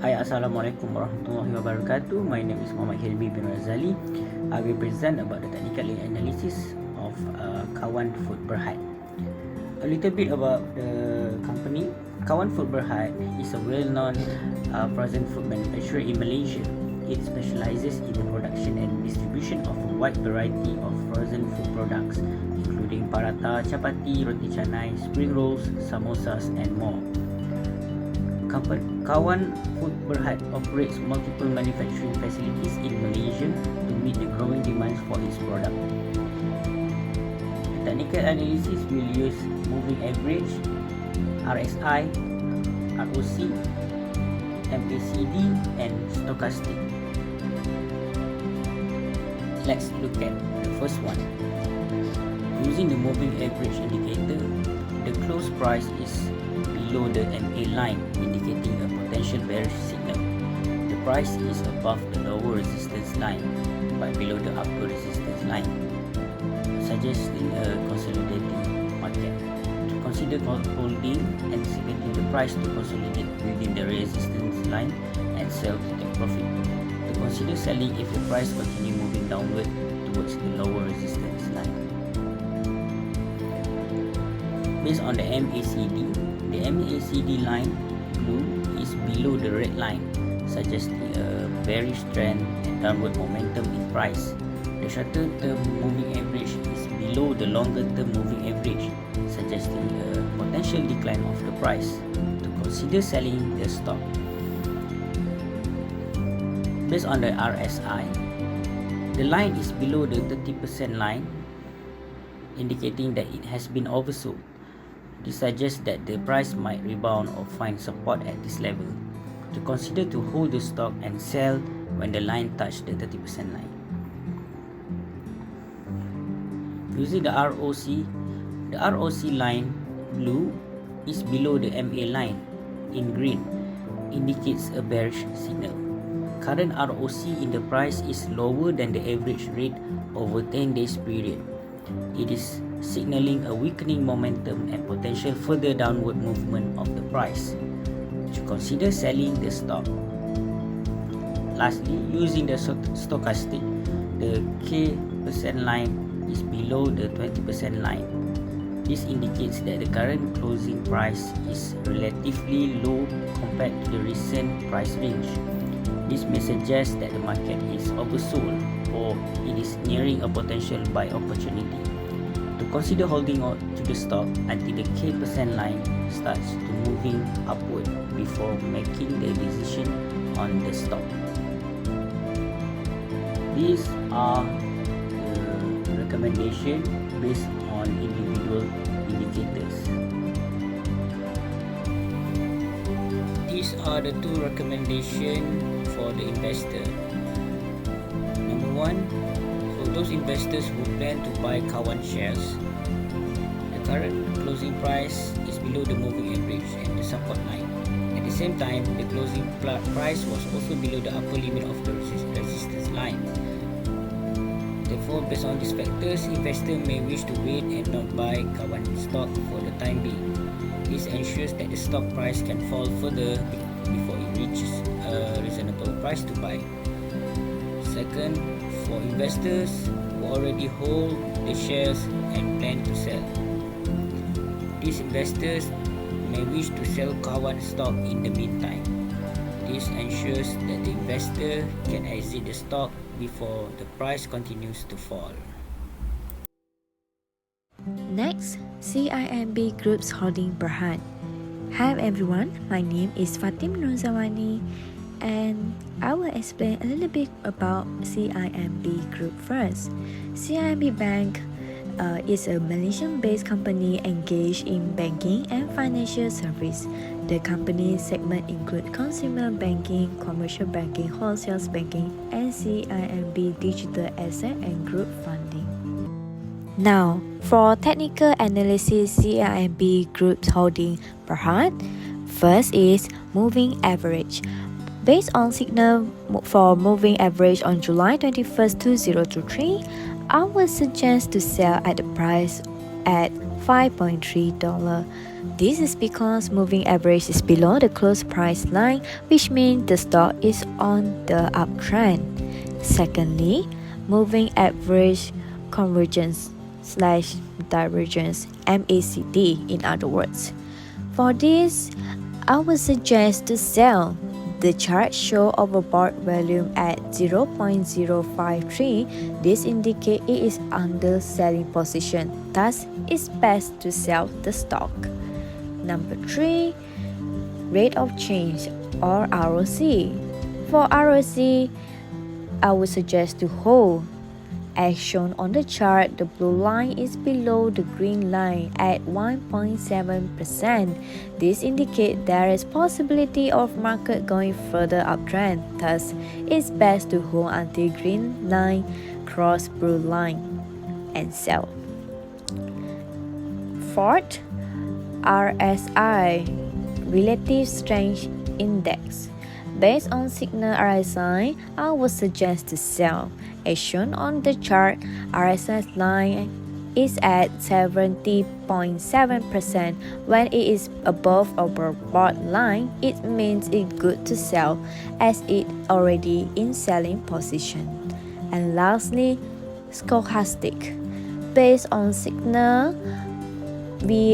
Hi, Assalamualaikum warahmatullahi wabarakatuh. My name is Hilmi bin Razali. I will present about the technical analysis of Kawan Food Berhad. A little bit about the company. Kawan Food Berhad is a well-known frozen food manufacturer in Malaysia. It specializes in the production and distribution of a wide variety of frozen food products, including paratha, chapati, roti canai, spring rolls, samosas, and more. Kawan Food Berhad operates multiple manufacturing facilities in Malaysia to meet the growing demands for its product. The technical analysis will use moving average, RSI, ROC, MACD, and stochastic. Let's look at the first one. Using the moving average indicator, the close price is below the MA line, indicating a potential bearish signal. The price is above the lower resistance line but below the upper resistance line, suggesting a consolidating market. To consider holding, anticipating the price to consolidate within the resistance line and sell to take profit. To consider selling if the price continue moving downward towards the lower resistance line. Based on the MACD, the MACD line blue is below the red line, suggesting a bearish trend and downward momentum in price. The shorter term moving average is below the longer term moving average, suggesting a potential decline of the price. To consider selling the stock. Based on the RSI, the line is below the 30% line, indicating that it has been oversold. This suggests that the price might rebound or find support at this level. To consider to hold the stock and sell when the line touches the 30% line. Using the ROC line blue is below the MA line in green, indicates a bearish signal. Current ROC in the price is lower than the average rate over 10 days period. It is signaling a weakening momentum and potential further downward movement of the price. To consider selling the stock. Lastly, using the stochastic, the K% line is below the 20% line. This indicates that the current closing price is relatively low compared to the recent price range. This may suggest that the market is oversold or it is nearing a potential buy opportunity. To consider holding on to the stock until the K% line starts to moving upward before making the decision on the stock. These are the recommendations based on individual indicators. These are the two recommendations for the investor. Number one, for those investors who plan to buy Kawan shares, the current closing price is below the moving average and the support line. At the same time, the closing price was also below the upper limit of the resistance line. Therefore, based on these factors, investor may wish to wait and not buy Kawan stock for the time being. This ensures that the stock price can fall further before it reaches a reasonable price to buy. Second, for investors who already hold the shares and plan to sell. These investors may wish to sell Kawan stock in the meantime. This ensures that the investor can exit the stock before the price continues to fall. Next, CIMB Group's Holding Berhad. Hi everyone, my name is Fatim Nur Zawani and I will explain a little bit about CIMB Group first. CIMB Bank is a Malaysian-based company engaged in banking and financial service. The company segment include consumer banking, commercial banking, wholesale banking, and CIMB digital asset and group funding. Now, for technical analysis, CIMB Group's Holding Berhad. First is moving average. Based on signal for moving average on July 21st, 2023, I would suggest to sell at the price at $5.3. This is because moving average is below the close price line, which means the stock is on the uptrend. Secondly, moving average convergence slash divergence, MACD in other words. For this, I would suggest to sell. The chart shows overbought volume at 0.053. This indicates it is under selling position. Thus, it's best to sell the stock. Number 3, rate of change or ROC. For ROC, I would suggest to hold. As shown on the chart, the blue line is below the green line at 1.7%. This indicates there is possibility of market going further uptrend. Thus, it's best to hold until green line cross blue line and sell. Fourth, RSI, Relative Strength Index. Based on signal RSI, I would suggest to sell. As shown on the chart, RSI line is at 70.7%. When it is above overbought line, it means it's good to sell as it already in selling position. And lastly, stochastic. Based on signal,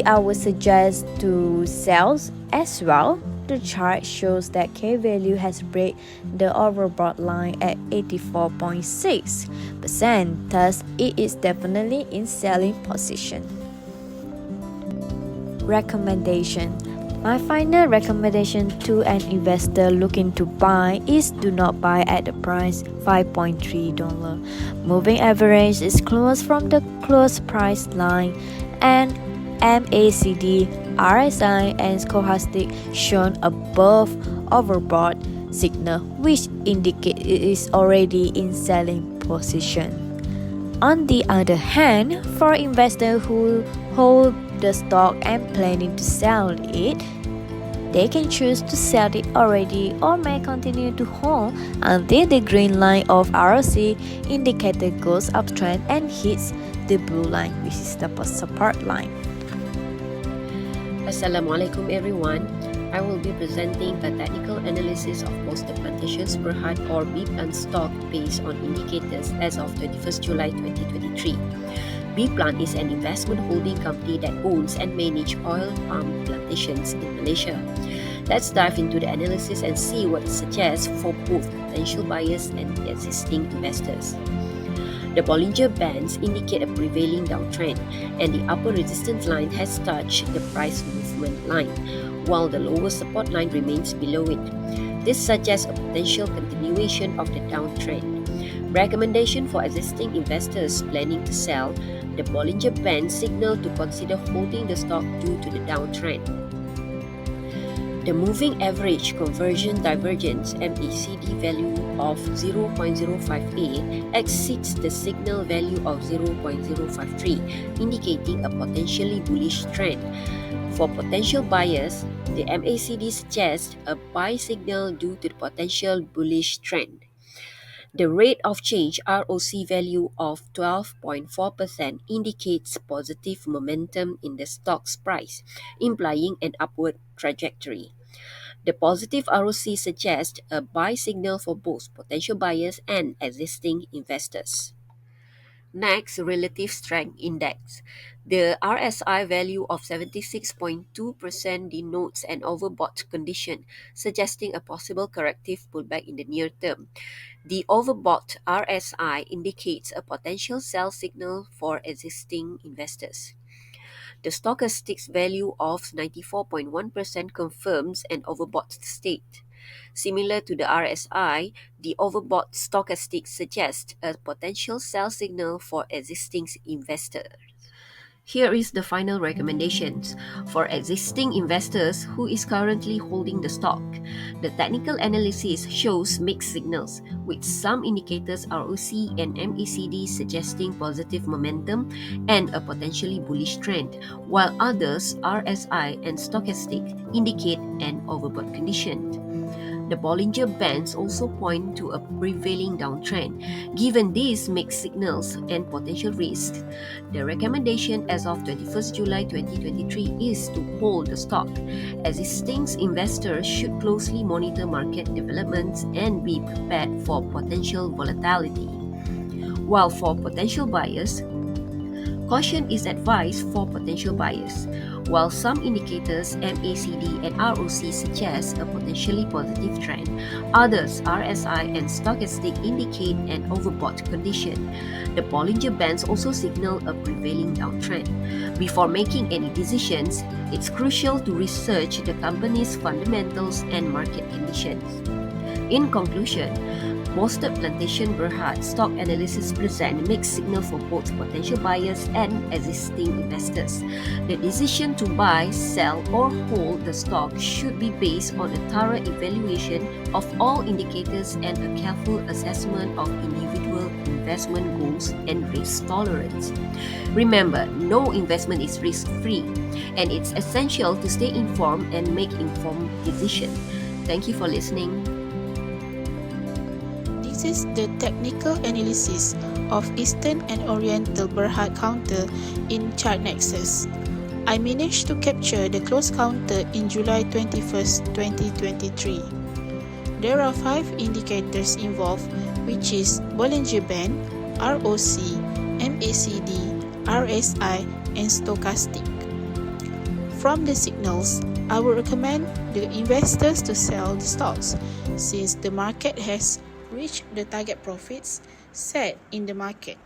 I would suggest to sell as well. The chart shows that K value has break the overbought line at 84.6%. Thus, it is definitely in selling position. Recommendation. My final recommendation to an investor looking to buy is do not buy at the price $5.3. Moving average is close from the close price line, and MACD, RSI, and stochastic shown above overbought signal, which indicate it is already in selling position. On the other hand, for investors who hold the stock and planning to sell it, they can choose to sell it already or may continue to hold until the green line of ROC indicator goes uptrend and hits the blue line, which is the support line. Assalamualaikum everyone. I will be presenting a technical analysis of Poster Plantations Berhad or B Plant stock based on indicators as of 21st July 2023. B Plant is an investment holding company that owns and manages oil palm plantations in Malaysia. Let's dive into the analysis and see what it suggests for both potential buyers and existing investors. The Bollinger Bands indicate a prevailing downtrend, and the upper resistance line has touched the price movement line, while the lower support line remains below it. This suggests a potential continuation of the downtrend. Recommendation for existing investors planning to sell: the Bollinger Band signal to consider holding the stock due to the downtrend. The moving average conversion divergence MACD value of 0.058 exceeds the signal value of 0.053, indicating a potentially bullish trend. For potential buyers, the MACD suggests a buy signal due to the potential bullish trend. The rate of change ROC value of 12.4% indicates positive momentum in the stock's price, implying an upward trajectory. The positive ROC suggests a buy signal for both potential buyers and existing investors. Next, Relative Strength Index. The RSI value of 76.2% denotes an overbought condition, suggesting a possible corrective pullback in the near term. The overbought RSI indicates a potential sell signal for existing investors. The stochastic value of 94.1% confirms an overbought state. Similar to the RSI, the overbought stochastic suggests a potential sell signal for existing investors. Here is the final recommendations. For existing investors who is currently holding the stock, the technical analysis shows mixed signals, with some indicators ROC and MACD suggesting positive momentum and a potentially bullish trend, while others, RSI and stochastic, indicate an overbought condition. The Bollinger Bands also point to a prevailing downtrend. Given these mixed signals and potential risks, the recommendation as of 21st July 2023 is to hold the stock. Existing investors should closely monitor market developments and be prepared for potential volatility. While for potential buyers, caution is advised for potential buyers. While some indicators, MACD and ROC, suggest a potentially positive trend, others, RSI and stochastic, indicate an overbought condition. The Bollinger Bands also signal a prevailing downtrend. Before making any decisions, it's crucial to research the company's fundamentals and market conditions. In conclusion, Bolster Plantation Berhad stock analysis present mixed signal for both potential buyers and existing investors. The decision to buy, sell, or hold the stock should be based on a thorough evaluation of all indicators and a careful assessment of individual investment goals and risk tolerance. Remember, no investment is risk-free, and it's essential to stay informed and make informed decisions. Thank you for listening. This is the technical analysis of Eastern and Oriental Berhad counter in Chart Nexus. I managed to capture the close counter in July 21st, 2023. There are 5 indicators involved, which is Bollinger Band, ROC, MACD, RSI, and stochastic. From the signals, I would recommend the investors to sell the stocks since the market has reach the target profits set in the market.